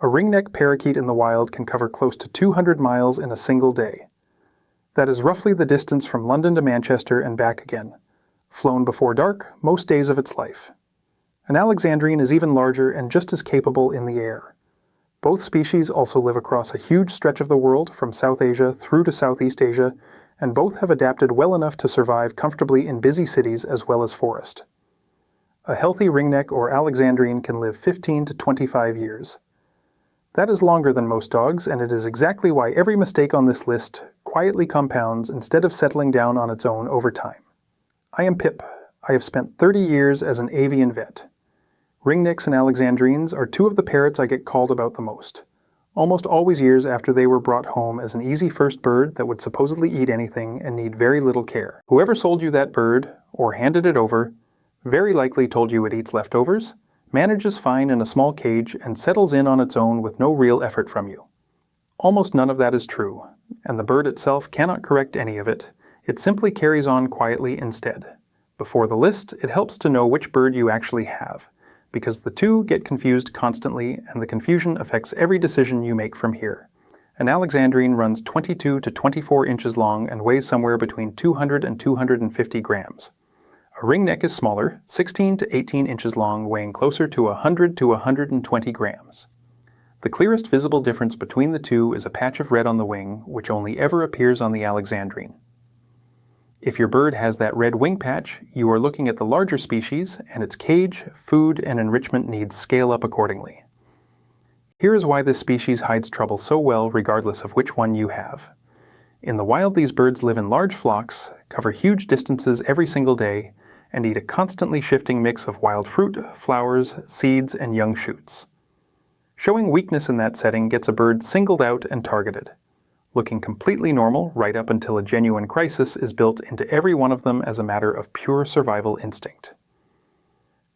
A ringneck parakeet in the wild can cover close to 200 miles in a single day. That is roughly the distance from London to Manchester and back again, flown before dark most days of its life. An Alexandrine is even larger and just as capable in the air. Both species also live across a huge stretch of the world from South Asia through to Southeast Asia, and both have adapted well enough to survive comfortably in busy cities as well as forest. A healthy ringneck or Alexandrine can live 15 to 25 years. That is longer than most dogs, and it is exactly why every mistake on this list quietly compounds instead of settling down on its own over time. I am Pip. I have spent 30 years as an avian vet. Ringnecks and Alexandrines are two of the parrots I get called about the most, almost always years after they were brought home as an easy first bird that would supposedly eat anything and need very little care. Whoever sold you that bird, or handed it over, very likely told you it eats leftovers, manages fine in a small cage, and settles in on its own with no real effort from you. Almost none of that is true, and the bird itself cannot correct any of it. It simply carries on quietly instead. Before the list, it helps to know which bird you actually have, because the two get confused constantly, and the confusion affects every decision you make from here. An Alexandrine runs 22 to 24 inches long and weighs somewhere between 200 and 250 grams. A ringneck is smaller, 16 to 18 inches long, weighing closer to 100 to 120 grams. The clearest visible difference between the two is a patch of red on the wing, which only ever appears on the Alexandrine. If your bird has that red wing patch, you are looking at the larger species, and its cage, food, and enrichment needs scale up accordingly. Here is why this species hides trouble so well regardless of which one you have. In the wild, these birds live in large flocks, cover huge distances every single day, and eat a constantly shifting mix of wild fruit, flowers, seeds, and young shoots. Showing weakness in that setting gets a bird singled out and targeted, looking completely normal right up until a genuine crisis is built into every one of them as a matter of pure survival instinct.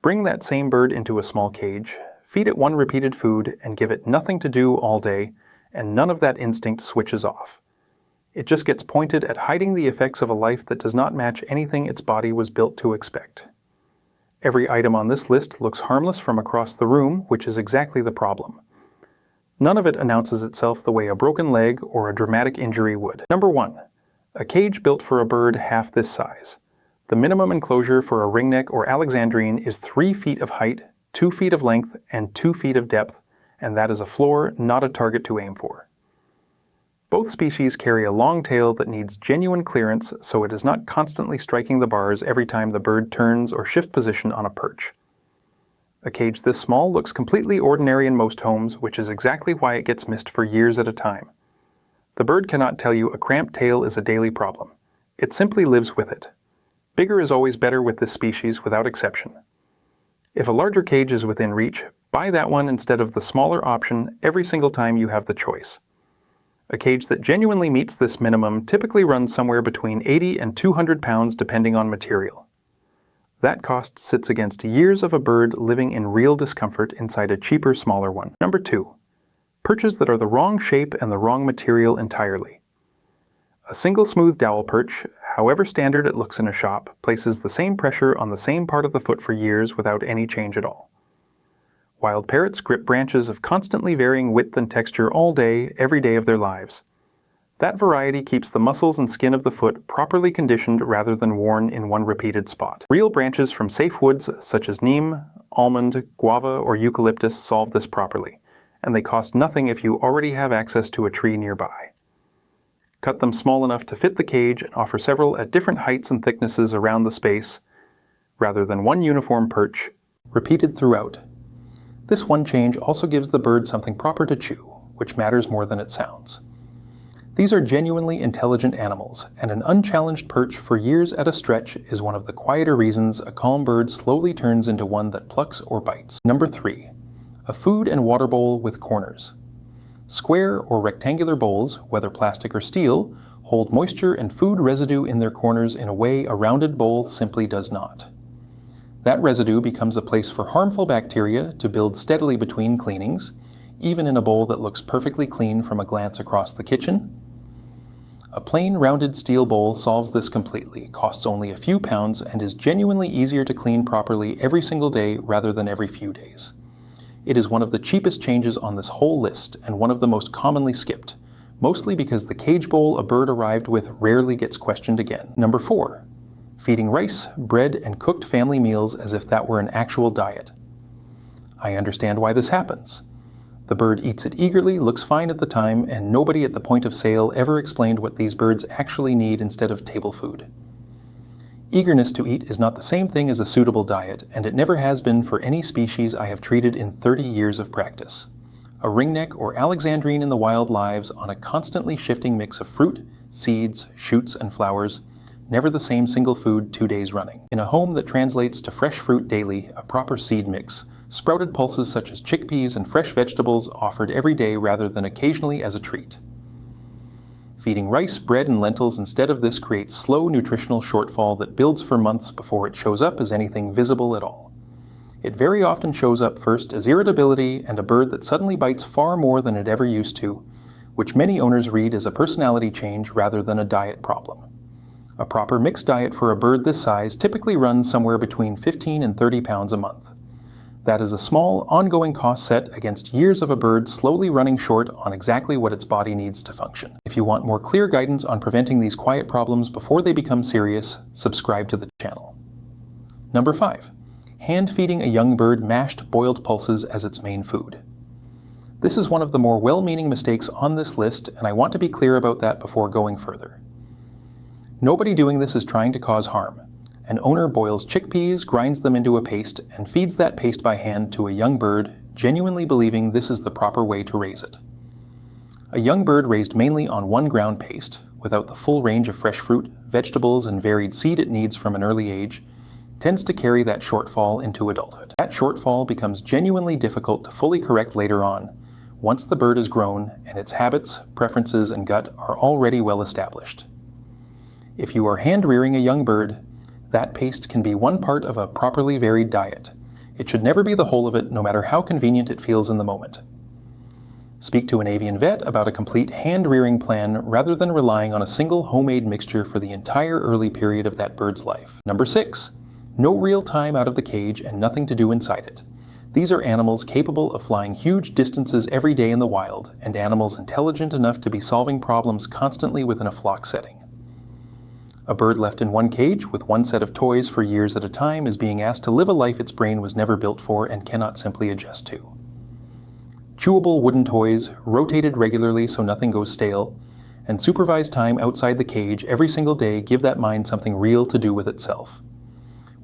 Bring that same bird into a small cage, feed it one repeated food, and give it nothing to do all day, and none of that instinct switches off. It just gets pointed at hiding the effects of a life that does not match anything its body was built to expect. Every item on this list looks harmless from across the room, which is exactly the problem. None of it announces itself the way a broken leg or a dramatic injury would. Number 1. A cage built for a bird half this size. The minimum enclosure for a ringneck or Alexandrine is 3 feet of height, 2 feet of length, and 2 feet of depth, and that is a floor, not a target to aim for. Both species carry a long tail that needs genuine clearance, so it is not constantly striking the bars every time the bird turns or shifts position on a perch. A cage this small looks completely ordinary in most homes, which is exactly why it gets missed for years at a time. The bird cannot tell you a cramped tail is a daily problem. It simply lives with it. Bigger is always better with this species without exception. If a larger cage is within reach, buy that one instead of the smaller option every single time you have the choice. A cage that genuinely meets this minimum typically runs somewhere between 80 and 200 pounds depending on material. That cost sits against years of a bird living in real discomfort inside a cheaper, smaller one. Number 2. Perches that are the wrong shape and the wrong material entirely. A single smooth dowel perch, however standard it looks in a shop, places the same pressure on the same part of the foot for years without any change at all. Wild parrots grip branches of constantly varying width and texture all day, every day of their lives. That variety keeps the muscles and skin of the foot properly conditioned rather than worn in one repeated spot. Real branches from safe woods such as neem, almond, guava, or eucalyptus solve this properly, and they cost nothing if you already have access to a tree nearby. Cut them small enough to fit the cage and offer several at different heights and thicknesses around the space, rather than one uniform perch, repeated throughout. This one change also gives the bird something proper to chew, which matters more than it sounds. These are genuinely intelligent animals, and an unchallenged perch for years at a stretch is one of the quieter reasons a calm bird slowly turns into one that plucks or bites. Number 3. A food and water bowl with corners. Square or rectangular bowls, whether plastic or steel, hold moisture and food residue in their corners in a way a rounded bowl simply does not. That residue becomes a place for harmful bacteria to build steadily between cleanings, even in a bowl that looks perfectly clean from a glance across the kitchen. A plain rounded steel bowl solves this completely, costs only a few pounds, and is genuinely easier to clean properly every single day rather than every few days. It is one of the cheapest changes on this whole list and one of the most commonly skipped, mostly because the cage bowl a bird arrived with rarely gets questioned again. Number 4. Feeding rice, bread, and cooked family meals as if that were an actual diet. I understand why this happens. The bird eats it eagerly, looks fine at the time, and nobody at the point of sale ever explained what these birds actually need instead of table food. Eagerness to eat is not the same thing as a suitable diet, and it never has been for any species I have treated in 30 years of practice. A ringneck or Alexandrine in the wild lives on a constantly shifting mix of fruit, seeds, shoots, and flowers, never the same single food 2 days running. In a home that translates to fresh fruit daily, a proper seed mix, sprouted pulses such as chickpeas and fresh vegetables offered every day rather than occasionally as a treat. Feeding rice, bread, and lentils instead of this creates slow nutritional shortfall that builds for months before it shows up as anything visible at all. It very often shows up first as irritability and a bird that suddenly bites far more than it ever used to, which many owners read as a personality change rather than a diet problem. A proper mixed diet for a bird this size typically runs somewhere between 15 and 30 pounds a month. That is a small, ongoing cost set against years of a bird slowly running short on exactly what its body needs to function. If you want more clear guidance on preventing these quiet problems before they become serious, subscribe to the channel. Number 5. Hand feeding a young bird mashed boiled pulses as its main food. This is one of the more well-meaning mistakes on this list, and I want to be clear about that before going further. Nobody doing this is trying to cause harm. An owner boils chickpeas, grinds them into a paste, and feeds that paste by hand to a young bird, genuinely believing this is the proper way to raise it. A young bird raised mainly on one ground paste, without the full range of fresh fruit, vegetables, and varied seed it needs from an early age, tends to carry that shortfall into adulthood. That shortfall becomes genuinely difficult to fully correct later on, once the bird is grown and its habits, preferences, and gut are already well established. If you are hand-rearing a young bird, that paste can be one part of a properly varied diet. It should never be the whole of it, no matter how convenient it feels in the moment. Speak to an avian vet about a complete hand-rearing plan rather than relying on a single homemade mixture for the entire early period of that bird's life. Number 6. No real time out of the cage and nothing to do inside it. These are animals capable of flying huge distances every day in the wild, and animals intelligent enough to be solving problems constantly within a flock setting. A bird left in one cage with one set of toys for years at a time is being asked to live a life its brain was never built for and cannot simply adjust to. Chewable wooden toys, rotated regularly so nothing goes stale, and supervised time outside the cage every single day give that mind something real to do with itself.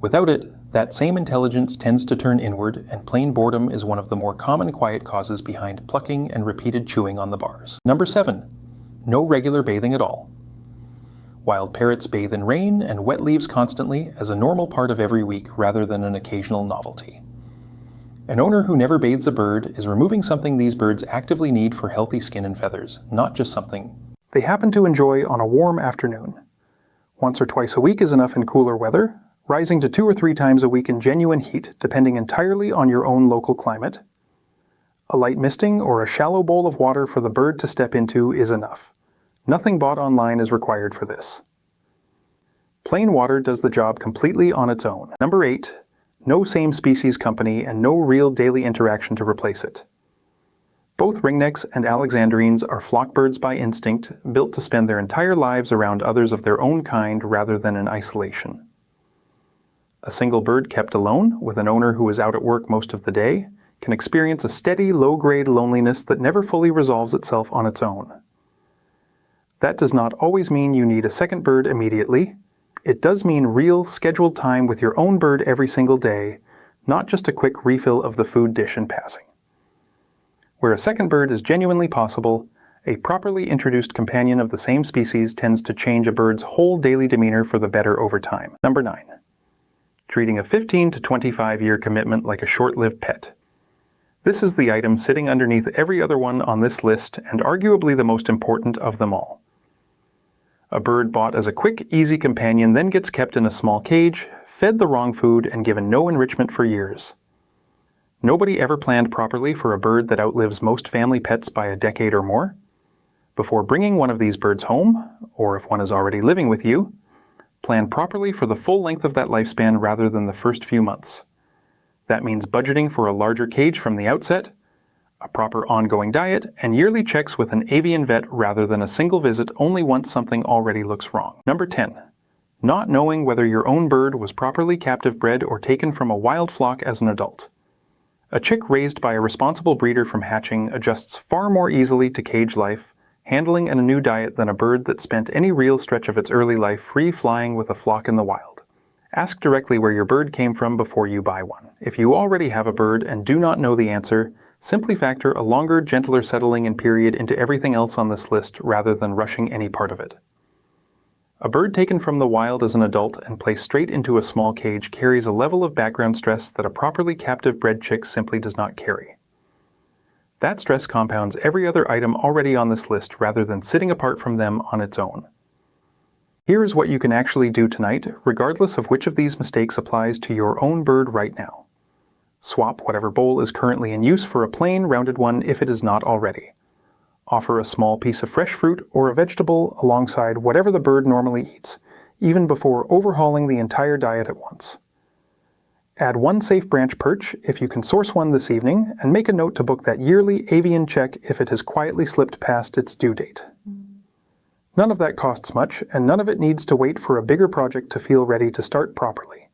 Without it, that same intelligence tends to turn inward, and plain boredom is one of the more common quiet causes behind plucking and repeated chewing on the bars. Number 7. No regular bathing at all. Wild parrots bathe in rain and wet leaves constantly as a normal part of every week rather than an occasional novelty. An owner who never bathes a bird is removing something these birds actively need for healthy skin and feathers, not just something they happen to enjoy on a warm afternoon. Once or twice a week is enough in cooler weather, rising to 2 or 3 times a week in genuine heat depending entirely on your own local climate. A light misting or a shallow bowl of water for the bird to step into is enough. Nothing bought online is required for this. Plain water does the job completely on its own. Number 8. No same species company and no real daily interaction to replace it. Both ringnecks and alexandrines are flock birds by instinct, built to spend their entire lives around others of their own kind rather than in isolation. A single bird kept alone, with an owner who is out at work most of the day, can experience a steady, low-grade loneliness that never fully resolves itself on its own. That does not always mean you need a second bird immediately. It does mean real, scheduled time with your own bird every single day, not just a quick refill of the food dish in passing. Where a second bird is genuinely possible, a properly introduced companion of the same species tends to change a bird's whole daily demeanor for the better over time. Number 9. Treating a 15 to 25-year commitment like a short-lived pet. This is the item sitting underneath every other one on this list and arguably the most important of them all. A bird bought as a quick, easy companion then gets kept in a small cage, fed the wrong food, and given no enrichment for years. Nobody ever planned properly for a bird that outlives most family pets by a decade or more. Before bringing one of these birds home, or if one is already living with you, plan properly for the full length of that lifespan rather than the first few months. That means budgeting for a larger cage from the outset, a proper ongoing diet, and yearly checks with an avian vet rather than a single visit only once something already looks wrong. Number 10. Not knowing whether your own bird was properly captive bred or taken from a wild flock as an adult. A chick raised by a responsible breeder from hatching adjusts far more easily to cage life, handling, and a new diet than a bird that spent any real stretch of its early life free flying with a flock in the wild. Ask directly where your bird came from before you buy one. If you already have a bird and do not know the answer, simply factor a longer, gentler settling in period into everything else on this list rather than rushing any part of it. A bird taken from the wild as an adult and placed straight into a small cage carries a level of background stress that a properly captive bred chick simply does not carry. That stress compounds every other item already on this list rather than sitting apart from them on its own. Here is what you can actually do tonight, regardless of which of these mistakes applies to your own bird right now. Swap whatever bowl is currently in use for a plain, rounded one if it is not already. Offer a small piece of fresh fruit or a vegetable alongside whatever the bird normally eats, even before overhauling the entire diet at once. Add one safe branch perch if you can source one this evening, and make a note to book that yearly avian check if it has quietly slipped past its due date. None of that costs much, and none of it needs to wait for a bigger project to feel ready to start properly.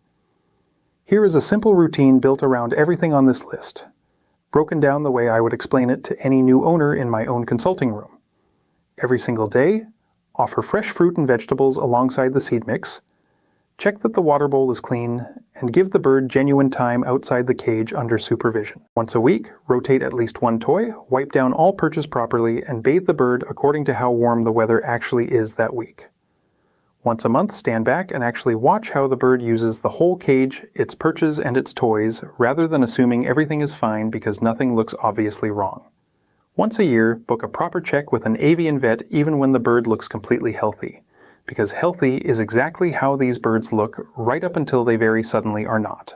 Here is a simple routine built around everything on this list, broken down the way I would explain it to any new owner in my own consulting room. Every single day, offer fresh fruit and vegetables alongside the seed mix, check that the water bowl is clean, and give the bird genuine time outside the cage under supervision. Once a week, rotate at least one toy, wipe down all perches properly, and bathe the bird according to how warm the weather actually is that week. Once a month, stand back and actually watch how the bird uses the whole cage, its perches, and its toys, rather than assuming everything is fine because nothing looks obviously wrong. Once a year, book a proper check with an avian vet even when the bird looks completely healthy, because healthy is exactly how these birds look right up until they very suddenly are not.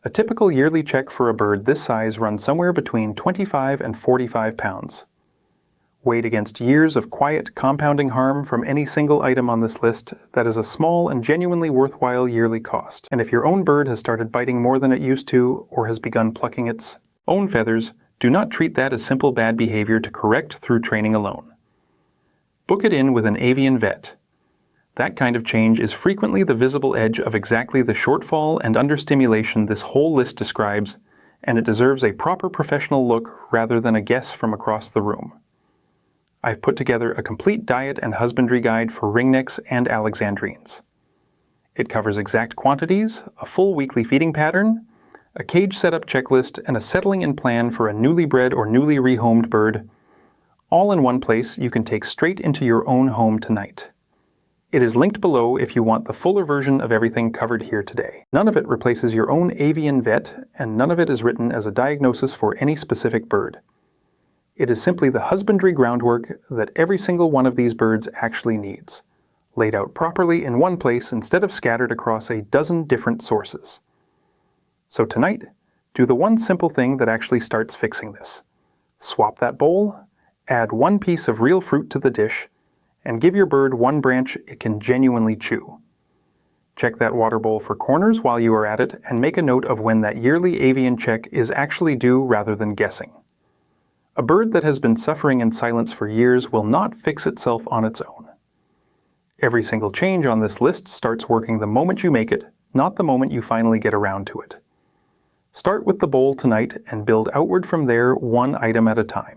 A typical yearly check for a bird this size runs somewhere between 25 and 45 pounds. Weighed against years of quiet, compounding harm from any single item on this list, that is a small and genuinely worthwhile yearly cost. And if your own bird has started biting more than it used to, or has begun plucking its own feathers, do not treat that as simple bad behavior to correct through training alone. Book it in with an avian vet. That kind of change is frequently the visible edge of exactly the shortfall and understimulation this whole list describes, and it deserves a proper professional look rather than a guess from across the room. I've put together a complete diet and husbandry guide for ringnecks and alexandrines. It covers exact quantities, a full weekly feeding pattern, a cage setup checklist, and a settling in plan for a newly bred or newly rehomed bird, all in one place you can take straight into your own home tonight. It is linked below if you want the fuller version of everything covered here today. None of it replaces your own avian vet, and none of it is written as a diagnosis for any specific bird. It is simply the husbandry groundwork that every single one of these birds actually needs, laid out properly in one place instead of scattered across a dozen different sources. So tonight, do the one simple thing that actually starts fixing this. Swap that bowl, add one piece of real fruit to the dish, and give your bird one branch it can genuinely chew. Check that water bowl for corners while you are at it, and make a note of when that yearly avian check is actually due rather than guessing. A bird that has been suffering in silence for years will not fix itself on its own. Every single change on this list starts working the moment you make it, not the moment you finally get around to it. Start with the bowl tonight and build outward from there one item at a time.